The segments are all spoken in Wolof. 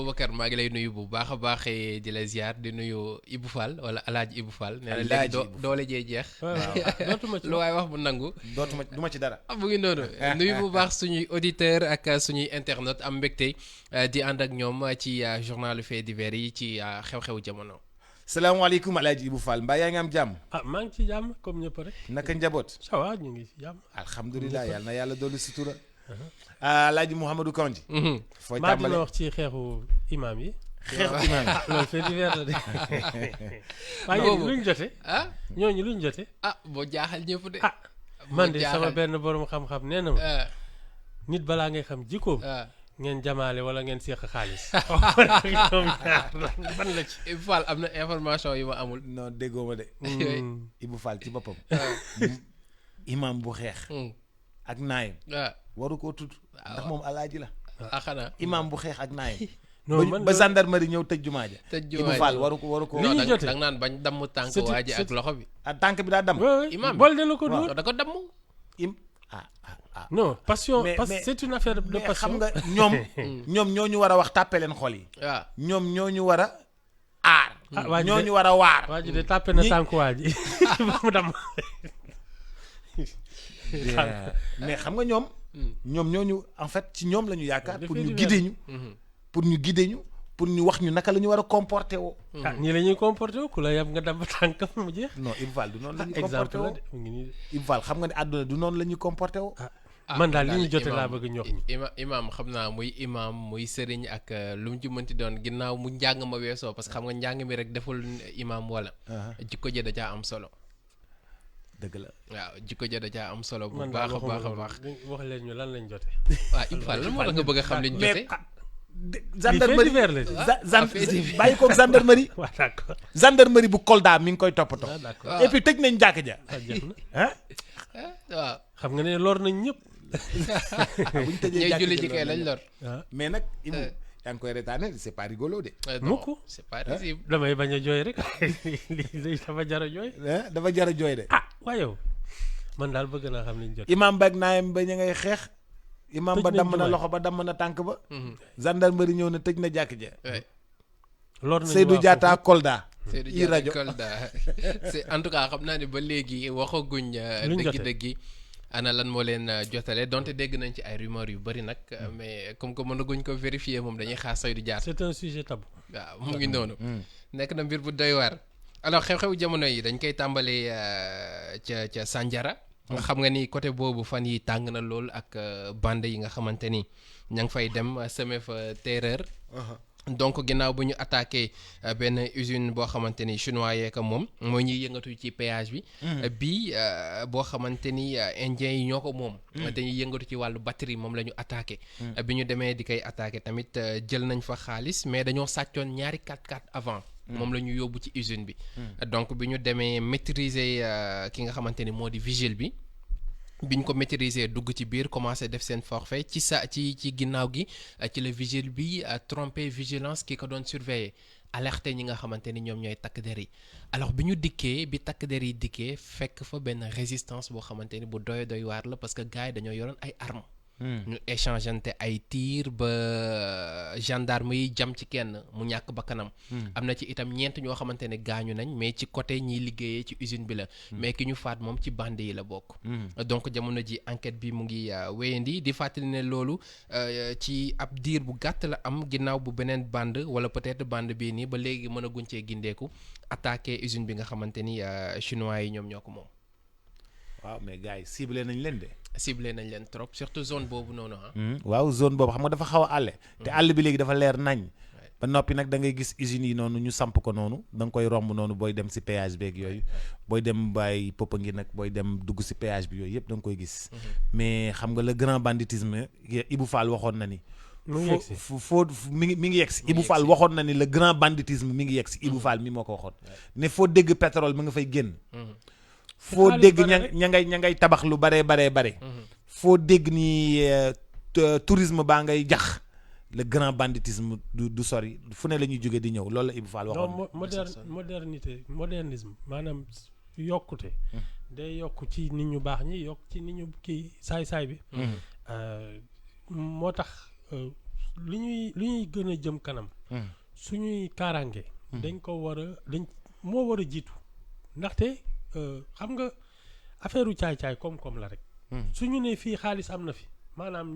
Boubacar maa ngi lay nuyu bu baax a baax di la ziar di nuyu Ibou Fall wala Alaaji Ibou Fall. nee na léegi doole jee jeex. dootuma ci lu waay wax bu nangu. du ma ci dara. bu ngi noonu nuyu bu baax suñuy auditeur ak suñuy internaute am mbégte di ànd ak ñoom ci journalu fait divers yi ci xew-xewu jamono. salaamaaleykum Alaaji Ibou Fall mbaa yaa ngi am jàmm. maa ngi ci jàmm comme ñëpp rek. naka njaboot. ça va ñu ngi ci jàmm. alhamdulilah yàlla na yàlla dolli sutura. Alaaji Mouhamadou Kandji. fooy maa tàmbalee dina wax ci xeexu imaam yi. xeexu imaam yi. loolu fait divers la de. waaye yéen luñ jote. ñooñu luñ jote. boo jaaxal ñëpp de. man de sama benn borom xam-xam nee na ma. nit balaa ngay xam jikkoom. ngeen jamaale wala ngeen seeq xaalis. ñoom ñaar ban la ci. Ibou Fall am na information yu ma amul. non déggoo ma de. Ibou Fall ci boppam. imaam bu xeex. ak naayam. waru koo tudd. ndax moom alaaji la. xanaa imaam bu xeex ak naayam. non man ba gendarmerie ñëw tëj jumaa ja. tëj Ibou Fall waru ko. li ñuy jotee da nga naan bañ damm tànk waa ji ak loxo bi. tànk bi daa damm. imaam bool de la ko dóor. da ko damm. non passion mais c'est une affaire de passion. xam nga ñoom ñoo ñu war a wax tàppe leen xol yi. waaw ñoom ñoo ñu war a aar. waa ji ñoo ñu war a waar. waa ji de tàppe na tànk waa ji ba mu damm. mais xam nga ñoom ñoo ñu en fait ci ñoom la ñu yaakaar pour ñu guider ñu pour ñu wax ñu naka la ñu war a comporter woo. ñii la ñuy comporter woo ku la yab nga damm tànkam mu jeex. non Ibou Fall du noonu la ñuy exemple comporter la woo de mu ngi nii. Ibou Fall xam nga ne àdduna du noonu la ñuy comporter woo. man daal li ñu jote laa bëgg ñox ñi. imaam xam naa muy imaam muy sëriñ ak lu mu ci mënti doon ginnaaw mu njàng ma weesoo parce que xam nga njàng mi rek deful imaam wala. jikko ja da caa am solo. dëgg la waaw jikko ja da caa am solo. bu man baax daal a baax a baax. wax leen ñu lan lañ jote. waaw Ibou Fall lan moo tax nga bëgg a xam li ñu jote. gendarmerie la bàyyi ko gendarmerie. waaw d'accord. gendarmerie bu Kolda mi ngi koy toppatoo. d'accord et puis tëj nañ jàkk ja. jeex na waaw. xam nga ne lor nañ ñëpp. bu ñu tëjee ñooy jàkk julli ja ji kay lañ lor. mais nag Ibou yaa ngi koy retaane c'est pas rigolo de. mukk c'est pas risible. damay bañ a jooy rek lii dafa jar a jooy. dafa jar a jooy de. waaye yow man daal bëgg naa xam liñ jot. imaam ba ak naayam ba ñu ngay xeex. imaam ba Tëj nañ damm na jumaa loxo ba damm na tànk ba. gendarmerie ñëw na tëj na jàkk ja. lor nañ Seydou waa Diatta foofu. Kolda. Seydou i rajo Kolda c'est en tout cas xam naa ne ba léegi waxaguñ luñ jote dëgg-dëgg ana lan moo leen jotale donte dégg nañ ci ay rumeurs yu bëri nag mais comme que mënaguñ ko vérifier moom dañuy xaar Seydou Diatta. c'est un sujet tabou. waaw mu ngi noonu. nekk na mbir bu doy waar. alors xew-xew jamono yi dañ koy tàmbalee ca Sandiara. nga xam nga ni côté boobu fan yi tàng na lool ak bande yi nga xamante ni ña ngi fay dem semer fa terreur. donc ginnaaw bu ñu attaqué benn usine boo xamante ni chinois yee ko moom mooy ñuy yëngatu ci péage bi. bii boo xamante ni indien yi ñoo ko moom. dañuy yëngatu ci wàllu batterie moom la ñu attaqué. bi ñu demee di koy attaqué tamit jël nañ fa xaalis mais dañoo sàccoon ñaari 4x4 avant. moom la ñu yóbbu ci usine bi. donc bi ñu demee maîtriser ki nga xamante ni moo di vigile bi. biñ ko maîtriser dugg ci biir commencé def seen forfait ci ginnaaw gi ci la vigile bi trompé vigilance ki ko doon surveiller alerté ñi nga xamante ni ñoom ñooy takk der yi alors bi ñu dikkee bi takk der yi dikkee fekk fa benn résistance boo xamante ni bu doy waar la parce que gars yi dañoo yoroon ay armes. ñu échangeante ay tir ba gendarme yi jam ci kenn mu ñàkk bakkanam. am na ci itam ñeent ñoo xamante ne gaañu nañ mais ci côté ñiy liggéeyee ci usine bi la. mais ki ñu faat moom ci bande yi la bokk. donc jamono ji enquête bi mu ngi wéyandi di fàttali ne loolu ci ab diir bu gàtt la am ginnaaw bu beneen bande wala peut-être bande bii nii ba léegi mën a guñ cee gindeeku attaqué usine bi nga xamante ni chinois yi ñoom ñoo ko moom. waaw mais gars yi ciblé nañ leen de. ciblé nañ leen trop surtout zone boobu noonu waaw zone boobu xam nga dafa xaw a àlle. te àll bi léegi dafa leer nañ. ba noppi nag da ngay gis usines yi noonu ñu samp ko noonu da nga koy romb noonu booy dem si péage beeg yooyu booy dem bàyyi Popenguine nag booy dem dugg si péage bi yooyu yëpp da nga koy gis. mais xam nga le grand banditisme Ibou Fall waxoon na ni. mi ngi yegg si Ibou Fall waxoon na ni le grand banditisme mi ngi yegg si Ibou Fall mi moo ko waxoon. ne foo dégg pétrole mi nga fay génn. foo dégg ña ngay tabax lu bare. foo dégg ni tourisme baa ngay jax le grand banditisme du sori fu ne la ñuy jóge di ñëw loolu la Ibou Fall waxoon. modernisme maanaam yokkute. day yokk ci nit ñu baax ñi yokk ci nit ñu kii saay-saay bi. moo tax li ñuy gën a jëm kanam. suñuy kaaraange. dañ ko war a moo war a jiitu ndaxte xam nga affaire u caay-caay koom-koom la rek. suñu ne fii xaalis am na fi maanaam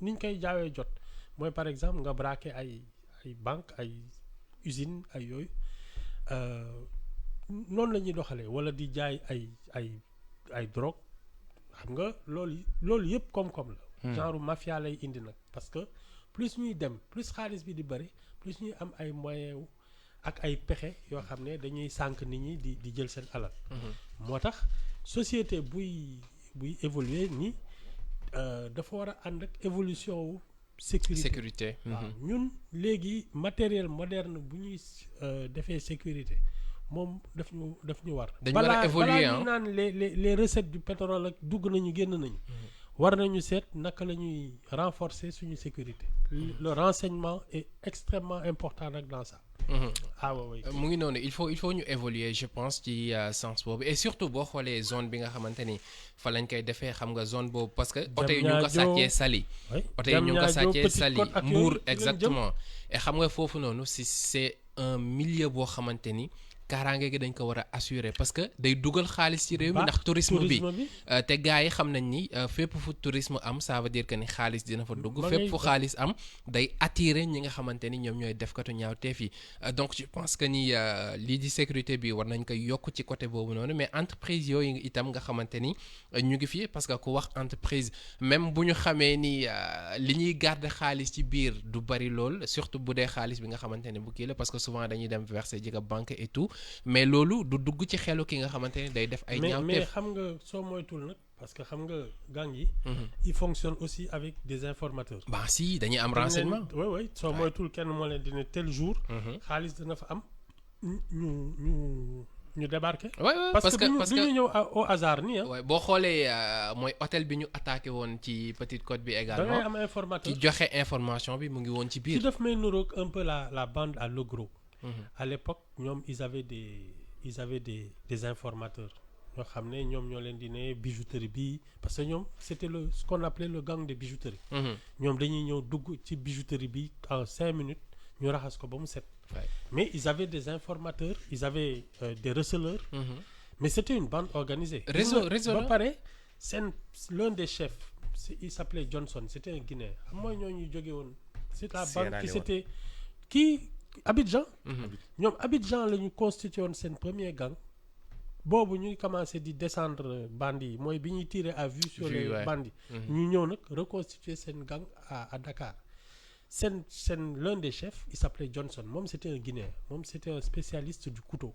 niñ koy jaawee jot mooy par exemple nga braquer ay banque ay usine ay yooyu noonu la ñuy doxalee wala di jaay ay drogue xam nga loolu yëpp koom-koom la. genre mafia lay indi nag parce que plus ñuy dem plus xaalis bi di bëri plus ñuy am ay moyens ak ay pexe yoo xam ne dañuy sànq nit ñi di jël seen alal. moo tax société buy évoluer ni dafa war a ànd ak évolution wu sécurité. waaw ñun léegi matériel moderne bu ñuy defee sécurité moom daf ñu war. dañu war a évoluer balaa ñu naan les recettes du pétrole ak dugg nañu génn nañu. war nañu seet naka la ñuy renforcer suñu sécurité. Le renseignement est extrêmement important nag dans ça. Oui. mu ngi noonu il faut ñu évoluer je pense ci sens boobu et surtout boo xoolee zone bi nga xamante ni fa lañ koy defee xam nga zone boobu parce que oto yi ñu ngi ko sàccee Saly. oto yi ñu ngi ko sàccee Saly Mbour exactement. et xam nga foofu noonu si c'est un milieu boo xamante ni. kaaraange gi dañ ko war a assurer parce que day dugal xaalis ci réew mi ndax tourisme bi te gars yi xam nañ ni fépp fu tourisme am ça veut dire que ni xaalis dina fa dugg fépp fu xaalis am day attirer ñi nga xamante ni ñoom ñooy defkatu ñaawteef yi donc je pense que ni lii di sécurité bi war nañ koy yokk ci côté boobu noonu mais entreprise yooyu itam nga xamante ni ñu ngi fi parce que ku wax entreprise même bu ñu xamee ni li ñuy garder xaalis ci biir du bari lool surtout bu dee xaalis bi nga xamante ni bu kii la parce que souvent dañuy dem verser ji banque et tout mais loolu du dugg ci xelu ki nga xamante ne day def ay ñaawteef mais xam nga soo moytul nag parce que xam nga gang yi ils fonctionnent aussi avec des informateurs si dañuy am renseignement oui soo moytul kenn moo leen dina tel jour xaalis dina fa am ñu débarquer parce que duñu ñëw au hasard nii boo xoolee mooy hôtel bi ñu attaqué woon ci Petite Côte bi également da ngay am informateur ci joxe information bi mu ngi woon ci biir ci daf may nuroog un peu la bande à Logro. À l'époque ñoom ils avaient des informateurs ñoo xam ne ñoom ñoo leen di ne bijouterie bi parce que ñoom c'était ce qu'on appelait le gang de bijouterie. ñoom dañuy ñëw dugg ci bijouterie bi en 5 minutes ñu raxas ko ba mu set. mais ils avaient des informateurs ils avaient des receleurs. mais c'était une bande organisée. réseau ba pare l'un des chefs il s'appelait Johnson c'était un Guinéen xam mooy ñoo ñuy jóge woon. c'est la bande qui c'était Abidjan. ñoom Abidjan la ñu constitué woon seen premier gang boobu ñuy commencé di descendre bandits yi mooy bi ñuy tirer à vue sur les bandits. ñu ñëw nag reconstituer seen gang à Dakar seen l'un des chefs il s'appelait Johnson moom c'était un Guinéen moom c'était un spécialiste du couteau.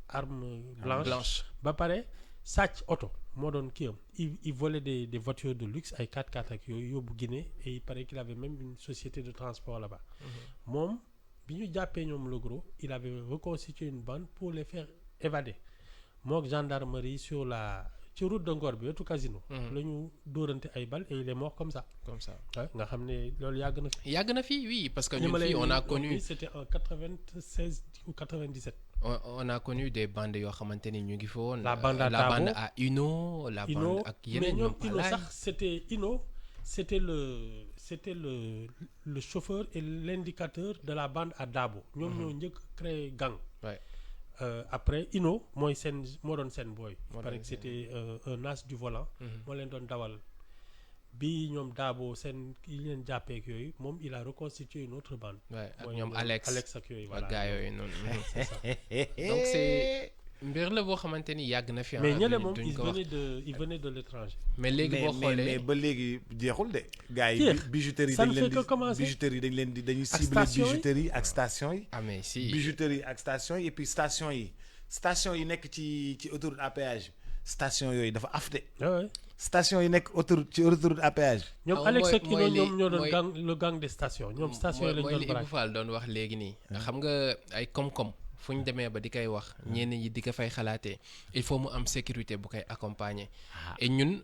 arme blanche ba pare sàcc oto moo doon kii am il volait des voitures de luxe ay 4x4 ak yooyu yóbbu Guinée et il paraît qu'il avait même une société de transport là-bas. moom bi ñu jàppee ñoom Logro il avait reconstitué une bande pour les faire évader mook gendarmerie ci route de Ngor bi wetu casino. la ñu dóorante ay balles et il est mort comme ça. nga xam ne loolu yàgg na fi. Oui parce que ñun fii on a connu. c'était en 96 ou 97. on a connu des bandes yoo xamante ni ñu ngi fi woon. la bande à Uno. la bande ak yeneen ñoom Uno sax c'était Uno. C'était le chauffeur et l'indicateur de la bande à Dabo. ñoom ñoo njëkk créé gang. Après Ino moo doon seen boy. Parce que c'était un as du volant. moo leen doon dawal bi ñoom Dabo yi leen jàppee ak yooyu moom il a reconstitué une autre bande. ak ñoom Alex ak yooyu voilà ak gars yooyu noonu. c'est ça. donc c'est mbir la boo xamante ni yàgg na fi. mais ñële moom il venait de l'étranger. mais léegi boo xoolee mais ba léegi jeexul de. gars yi bijouterie dañ leen di dañuy cibler bijouterie ak station yi. mais si bijouterie ak station yi et puis station yi nekk ci autoroute à péage station yooyu dafa afte. station yi nekk ci autoroute à péage. ñoom Alex ak Ino ñoom ñoo doon le gang des stations ñoom station yi lañ doon mooy li Ibou Fall doon wax léegi nii. xam nga ay koom-koom. fu ñu demee ba di koy wax ñenn ñi di ko fay xalaatee il faut mu am sécurité bu koy accompagner. et ñun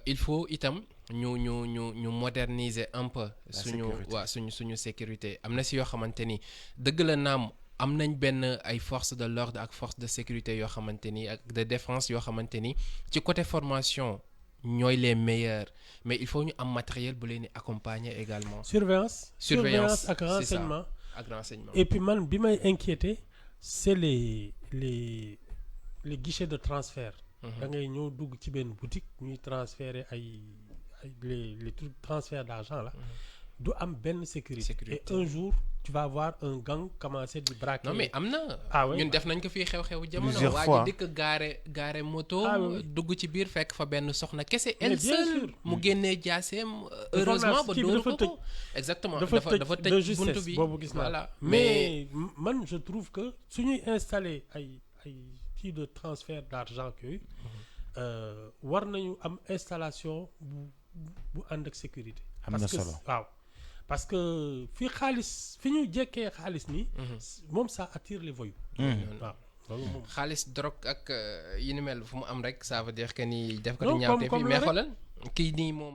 il faut itam ñu moderniser un peu. suñu sécurité am na si yoo xamante ni dëgg la naam am nañ benn ay forces de l'ordre ak force de sécurité yoo xamante ni ak de défense yoo xamante ni ci côté formation ñooy les meilleurs mais il faut ñu am matériel bu leen di accompagner également. surveillance ak renseignement. ak renseignement. et puis man bi may inquiété c'est les guichets de transfert. da ngay ñëw dugg ci benn boutique ñuy transférer ay les trucs transfert d'argent là. du am benn sécurité. Et un jour tu vas voir un gang commencer di braquer. non mais am na. ñun def nañ ko fii xew-xew jamono. plusieurs fois waa ji dikk gaare moto. dugg ci biir fekk fa benn soxna kese. elle seule mu génnee jaaseem. heureusement ba dóor ko exactement dafa tëj buntu bi boobu gis naa voilà mais man je trouve que suñuy installer ay kii de transfert d'argent yooyu war nañu am installation bu ànd ak sécurité. am na solo waaw. parce que fi ñu jekkee xaalis nii. moom ça attire les voyous. waaw loolu moom. xaalis drogue ak yi ni mel fu mu am rek ça veut dire que ni def ko di ñaawte fi mais xoolal kii nii moom.